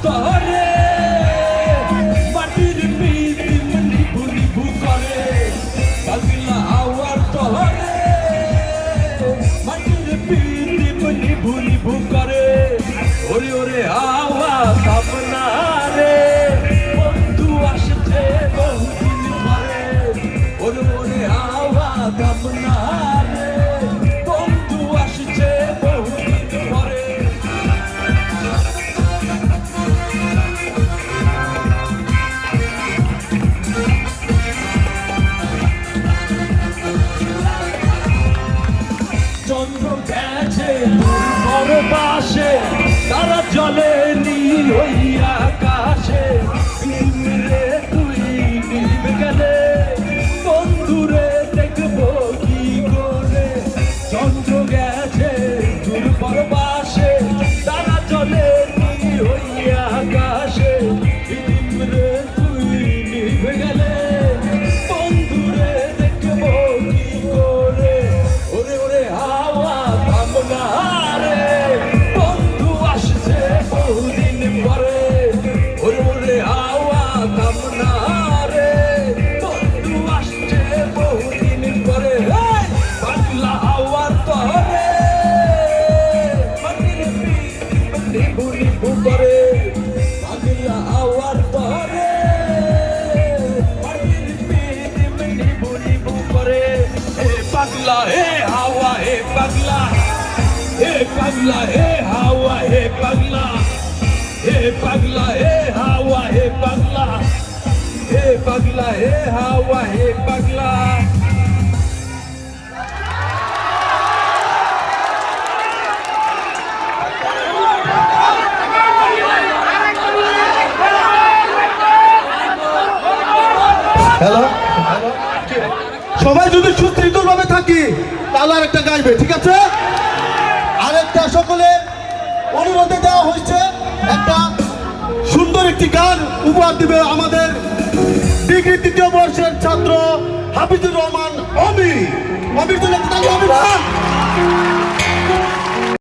তরে মাটির পিদিম নিভু নিভু করে পাগলা হাওয়ার তরে মাটির পিদিম নিভু নিভু করে ওরে ওরে হাওয়া থামনা রে বন্ধু আসছে বহুদিন পরে ওরে ওরে হাওয়া থামনা রে বন্ধু আসছে বহুদিন পরে চন্দ্র গেছে বড় পাশে তারা জলে নীল হইয়া আকাশে রে তুই নিভে গেলে বন্ধুরে দেখবো কি করে চন্দ্র গেছে তোর বড় পাশে তারা জলে নীল হইয়া আকাশে রে তুই নিভে গেলে বন্ধুরে দেখবো কি করে ওরে ওরে হাওয়া থামনা রে বন্ধু আসছে বহুদিন পরে ওরে ওরে হাওয়া থামনা রে বন্ধু আসছে বহুদিন পরে পাগলা হাওয়ার তরে মাটির নিভু নিভু করে পাগলা হাওয়ার তরে মাটির নিভু নিভু করে হে পাগলা হে হাওয়া হে পাগলা হে পাগলা হে হাওয়া হে পাগলা হে পাগলা হে হাওয়া হে পাগলা হে পাগলা হে হাওয়া হে পাগলা হ্যালো, সবাই যদি সুশৃঙ্খল ভাবে থাকি তাহলে আরেকটা গাইবে, ঠিক আছে? আরেকটা সকলে অনুরোধে দেওয়া হয়েছে একটা সুন্দর একটি গান উপহার দিবে আমাদের ডিগ্রি ৩য় বর্ষের ছাত্র হাফিজুর রহমান অমি। অমির জন্য একটা তালি হবে না?